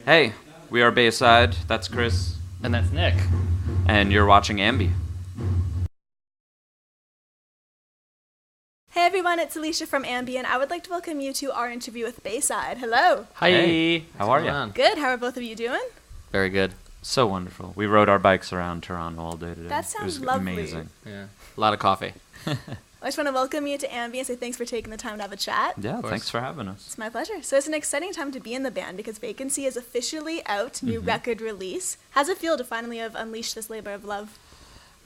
Hey, we are Bayside. That's Chris. And that's Nick. And you're watching AMBY. Hey everyone, it's Alicia from AMBY, and I would like to welcome you to our interview with Bayside. Hello. Hi. Hey, how are you? Good. How are both of you doing? Very good. So wonderful. We rode our bikes around Toronto all day today. That sounds it was lovely. Amazing. Yeah. A lot of coffee. I just want to welcome you to AMBY and say thanks for taking the time to have a chat. Yeah, thanks for having us. It's my pleasure. So it's an exciting time to be in the band because Vacancy is officially out, new record release. How's it feel to finally have unleashed this labor of love?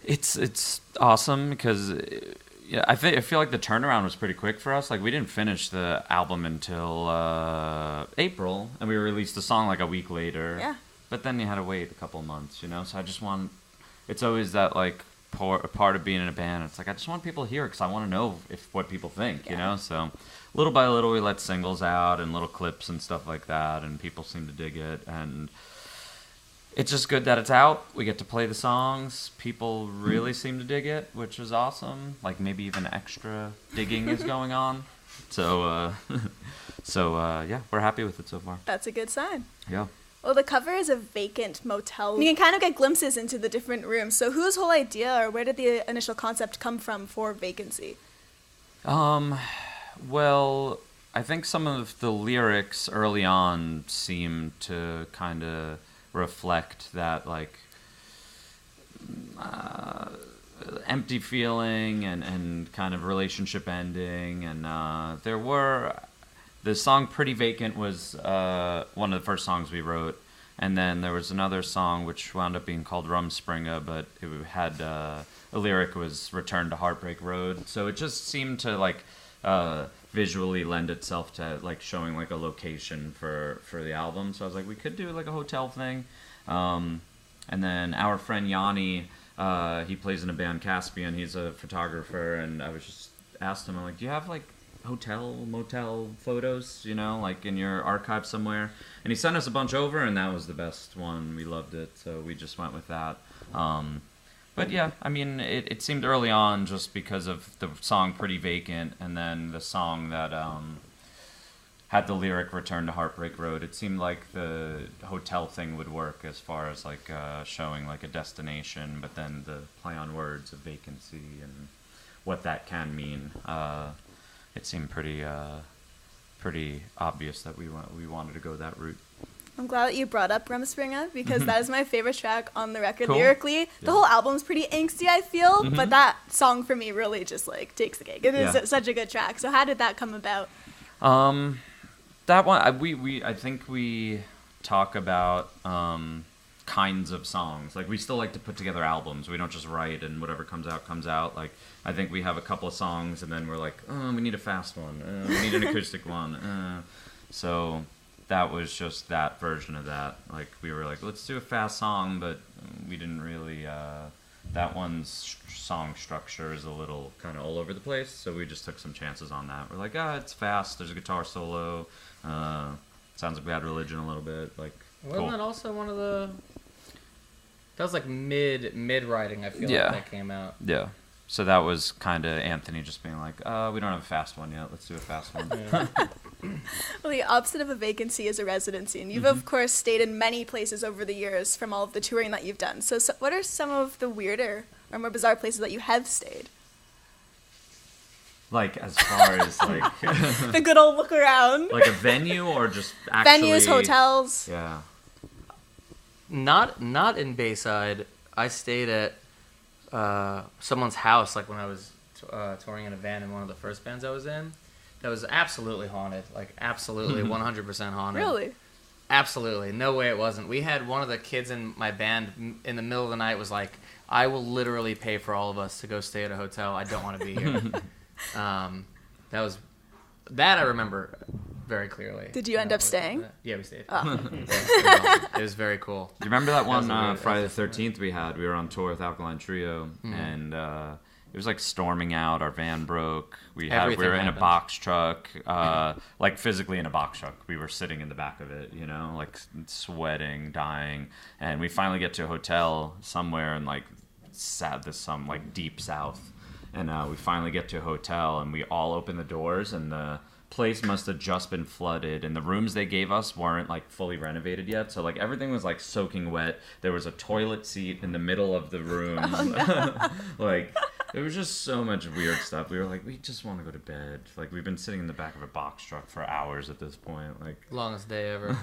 It's awesome because I feel like the turnaround was pretty quick for us. Like we didn't finish the album until April, and we released the song like a week later. Yeah. But then you had to wait a couple months, you know. So I just want. It's always that like part of being in a band. It's like I just want people to hear it because I want to know what people think, you know. So little by little, we let singles out and little clips and stuff like that, and people seem to dig it. And it's just good that it's out. We get to play the songs. People really seem to dig it, which is awesome. Like maybe even extra digging is going on. So, yeah, we're happy with it so far. That's a good sign. Yeah. Well, the cover is a vacant motel. You can kind of get glimpses into the different rooms. So whose whole idea or where did the initial concept come from for Vacancy? Well, I think some of the lyrics early on seem to kind of reflect that, like, empty feeling and kind of relationship ending. And the song Pretty Vacant was one of the first songs we wrote. And then there was another song which wound up being called Rumspringa, but it had a lyric was Return to Heartbreak Road. So it just seemed to like visually lend itself to like showing like a location for the album. So I was like, we could do like a hotel thing. And then our friend Yanni, he plays in a band Caspian. He's a photographer, and I was just asked him, I'm like, do you have like motel photos, you know, like in your archive somewhere? And he sent us a bunch over, and that was the best one. We loved it, so we just went with that. But yeah, I mean, it seemed early on just because of the song Pretty Vacant, and then the song that had the lyric Return to Heartbreak Road. It seemed like the hotel thing would work as far as like showing like a destination, but then the play on words of vacancy and what that can mean. It seemed pretty obvious that we wanted to go that route. I'm glad that you brought up Rumspringa because that is my favorite track on the record. Cool. Lyrically, the whole album's pretty angsty, I feel, but that song for me really just like takes the cake. It is such a good track. So how did that come about? That one, I think we talk about kinds of songs. Like we still like to put together albums. We don't just write and whatever comes out. Like I think we have a couple of songs and then we're like, oh, we need a fast one. We need an acoustic one. So that was just that version of that. Like we were like, let's do a fast song, but we didn't really. That one's song structure is a little kind of all over the place, so we just took some chances on that. We're like, it's fast. There's a guitar solo. Sounds like Bad Religion a little bit. Like, Wasn't that also one of the? That was like mid writing. I feel like that came out. Yeah. So that was kind of Anthony just being like, we don't have a fast one yet. Let's do a fast one. Yeah. Well, the opposite of a vacancy is a residency, and you've of course stayed in many places over the years from all of the touring that you've done. So what are some of the weirder or more bizarre places that you have stayed? Like as far as like the good old look around. Like a venue or just actually venues, hotels. Yeah. Not in Bayside. I stayed at someone's house like when I was touring in a van in one of the first bands I was in. That was absolutely haunted. Like absolutely 100% haunted. Really? Absolutely. No way it wasn't. We had one of the kids in my band in the middle of the night was like, I will literally pay for all of us to go stay at a hotel. I don't want to be here. That I remember very clearly. Did you end up staying? Yeah, we stayed. Oh. It was very cool. Do you remember that one Friday the 13th we had? We were on tour with Alkaline Trio, and it was like storming out. Our van broke. We were in a box truck, like physically in a box truck. We were sitting in the back of it, you know, like sweating, dying. And we finally get to a hotel somewhere in like some like deep south. And we finally get to a hotel, and we all open the doors, and the place must have just been flooded, and the rooms they gave us weren't like fully renovated yet, so like everything was like soaking wet. There was a toilet seat in the middle of the room. Oh, no. Like it was just so much weird stuff. We were like, we just want to go to bed. Like we've been sitting in the back of a box truck for hours at this point. Like longest day ever.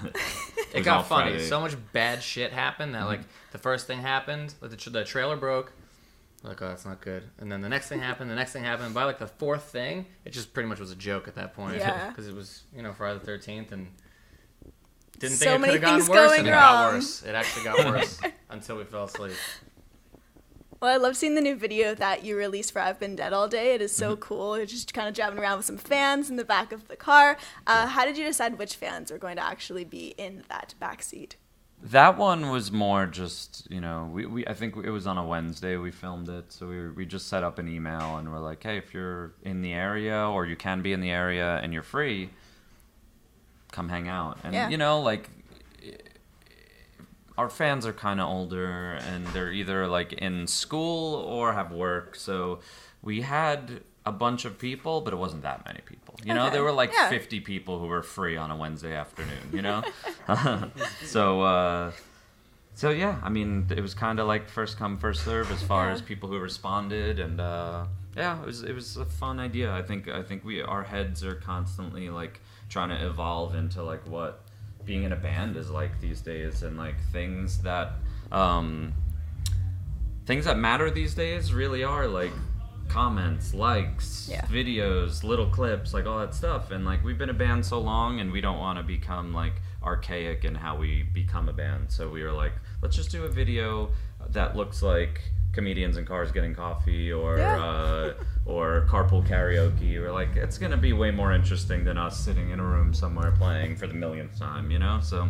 It got funny. Friday. So much bad shit happened that like the first thing happened, like the trailer broke. Like, oh, that's not good. And then the next thing happened. By like the fourth thing, it just pretty much was a joke at that point. Yeah. Because it was, Friday the 13th, and didn't so think it could have gotten worse, and it got worse. It actually got worse until we fell asleep. Well, I love seeing the new video that you released for I've Been Dead All Day. It is so cool. You're just kind of driving around with some fans in the back of the car. How did you decide which fans were going to actually be in that back seat? That one was more just, I think it was on a Wednesday we filmed it. So we just set up an email and we're like, hey, if you're in the area or you can be in the area and you're free, come hang out. And, our fans are kind of older and they're either like in school or have work. So we had a bunch of people, but it wasn't that many people. There were like 50 people who were free on a Wednesday afternoon, So yeah, I mean, it was kind of like first come, first serve as far as people who responded. And it was a fun idea. I think our heads are constantly like trying to evolve into like what being in a band is like these days, and like things that matter these days really are like comments, likes, videos, little clips, like all that stuff. And like we've been a band so long and we don't want to become like archaic in how we become a band, so we were like, let's just do a video that looks like comedians in cars getting coffee or carpool karaoke. We're like, it's gonna be way more interesting than us sitting in a room somewhere playing for the millionth time, so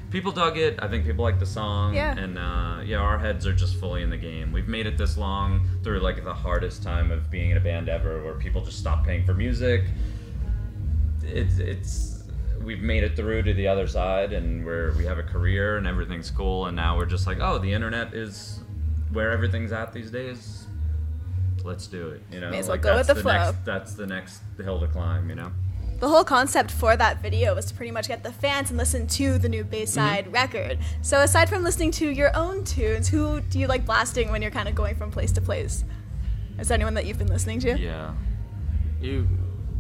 people dug it. I think people like the song. And our heads are just fully in the game. We've made it this long through like the hardest time of being in a band ever, where people just stopped paying for music. We've made it through to the other side, and we have a career and everything's cool, and now we're just like, oh, the internet is where everything's at these days. Let's do it, May as well go with the flow. That's the next hill to climb, The whole concept for that video was to pretty much get the fans and listen to the new Bayside record. So aside from listening to your own tunes, who do you like blasting when you're kind of going from place to place? Is there anyone that you've been listening to? Yeah. You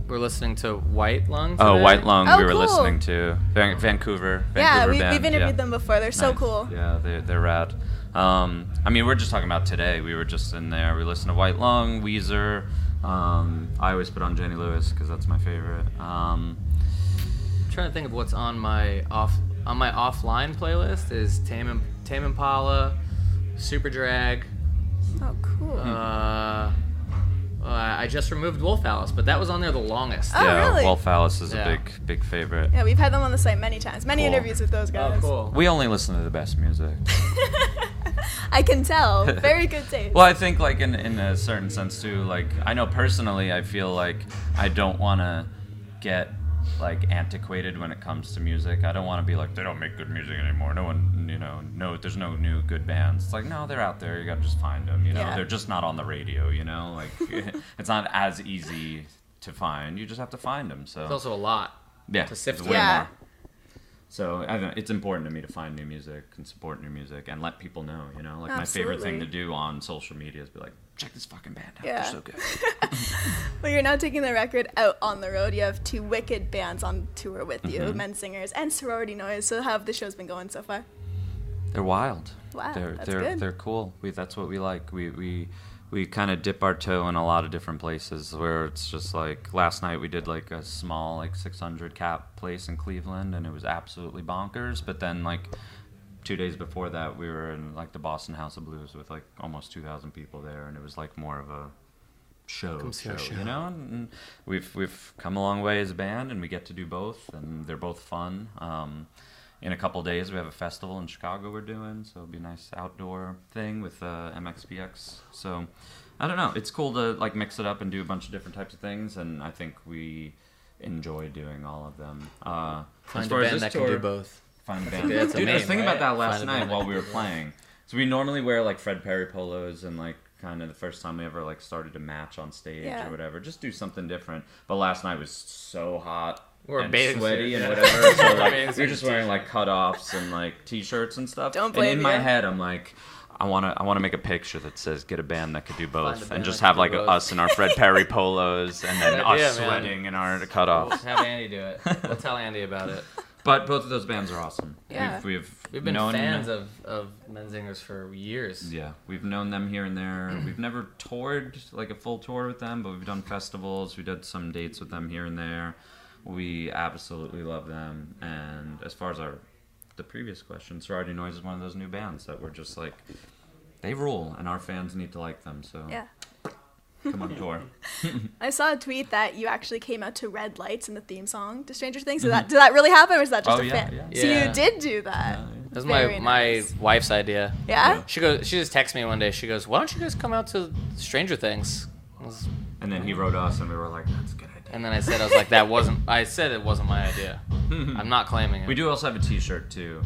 were listening to White Lung today? Oh, White Lung we were cool. listening to. Vancouver Yeah, band. we've interviewed them before. They're so cool. Yeah, they're rad. I mean, we're just talking about today. We were just in there. We listened to White Lung, Weezer. I always put on Jenny Lewis because that's my favorite. I'm trying to think of what's on my offline playlist is Tame Impala, Super Drag. Oh, cool. I just removed Wolf Alice, but that was on there the longest. Oh, really? Wolf Alice is a big favorite. Yeah, we've had them on the site many times. Many interviews with those guys. Oh, cool. We only listen to the best music. I can tell. Very good taste. Well, I think like in a certain sense too, like I know personally I feel like I don't want to get like antiquated when it comes to music. I don't want to be like, they don't make good music anymore. No one, there's no new good bands. It's like, no, they're out there. You got to just find them, They're just not on the radio, like it's not as easy to find. You just have to find them. So it's also a lot to sift through. More. So I don't know, it's important to me to find new music and support new music and let people know, Like my favorite thing to do on social media is be like, check this fucking band out. They're so good. Well, you're now taking the record out on the road. You have 2 wicked bands on tour with you, Men Singers and Sorority Noise. So how have the shows been going so far? They're wild. Wow, that's they're good. cool. That's what we like. We kind of dip our toe in a lot of different places where it's just like last night we did like a small like 600 cap place in Cleveland and it was absolutely bonkers. But then like 2 days before that we were in like the Boston House of Blues with like almost 2,000 people there, and it was like more of a show. And we've come a long way as a band, and we get to do both, and they're both fun. In a couple days we have a festival in Chicago we're doing, so it'll be a nice outdoor thing with MXPX. So I don't know, it's cool to like mix it up and do a bunch of different types of things, and I think we enjoy doing all of them. Find a band that can do both. Find a band. Dude, I was thinking about that last night while we were playing. So we normally wear like Fred Perry polos and like kind of the first time we ever like started to match on stage Yeah. or whatever. Just do something different. But last night was so hot. We're and bathing sweaty suit, and yeah. whatever. So like Bathing we were suit just wearing like cutoffs and like t-shirts and stuff. Don't and blame in my you. head, I'm like, I wanna make a picture that says get a band that could do both, band and just that have could like do both. us in our Fred Perry polos, and then Good us idea, man. sweating in our We'll cutoffs. just have Andy do it. We'll tell Andy about it. But both of those bands are awesome. Yeah. We've We've been known fans of Menzingers for years. Yeah, we've known them here and there. We've never toured like a full tour with them, but we've done festivals. We did some dates with them here and there. We absolutely love them. And as far as the previous question, Sorority Noise is one of those new bands that we're just like, they rule, and our fans need to like them. So Yeah. come on tour. I saw a tweet that you actually came out to red lights in the theme song to Stranger Things. Did that really happen, or is that just Oh, a yeah, fan? yeah. So Yeah. you did do that. That was Very my nice. wife's idea. Yeah? She just texted me one day. She goes, "Why don't you guys come out to Stranger Things?" And then he wrote us, and we were like, that's a good idea. And then I said it wasn't my idea. I'm not claiming it. We do also have a T-shirt too,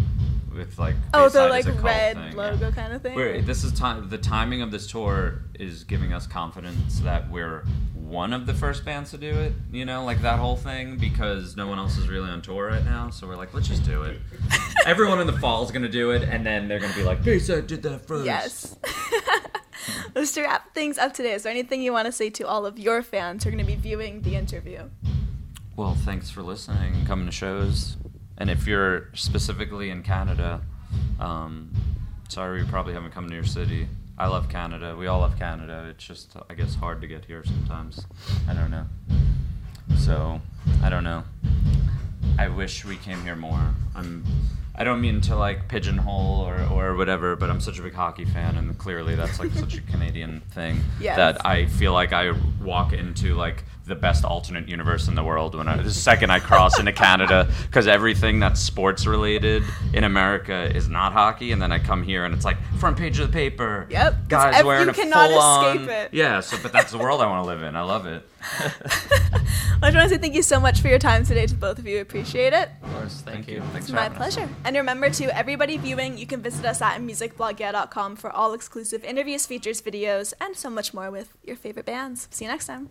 with like Oh, the Bayside like is a cult red thing, logo yeah. kind of thing. This is the timing of this tour is giving us confidence that we're one of the first bands to do it. You know, like that whole thing, because no one else is really on tour right now. So we're like, let's just do it. Everyone in the fall is gonna do it, and then they're gonna be like, Bayside did that first. Yes. Let's to wrap things up today. Is there anything you want to say to all of your fans who are going to be viewing the interview? Well, thanks for listening and coming to shows. And if you're specifically in Canada, sorry we probably haven't come to your city. I love Canada. We all love Canada. It's just, I guess, hard to get here sometimes. I don't know. So, I don't know. I wish we came here more. I don't mean to like pigeonhole or whatever, but I'm such a big hockey fan, and clearly that's like such a Canadian thing. Yes. That I feel like I walk into like the best alternate universe in the world the second I cross into Canada, because everything that's sports related in America is not hockey, and then I come here and it's like front page of the paper. Yep. Guys wearing you a cannot full on. escape it. Yeah. So, but that's the world I want to live in. I love it. I just want to say thank you so much for your time today to both of you. Appreciate it. Of course, thank you. Thanks It's for my having us. pleasure. And remember, to everybody viewing, you can visit us at musicblogya.com for all exclusive interviews, features, videos, and so much more with your favorite bands. See you next time.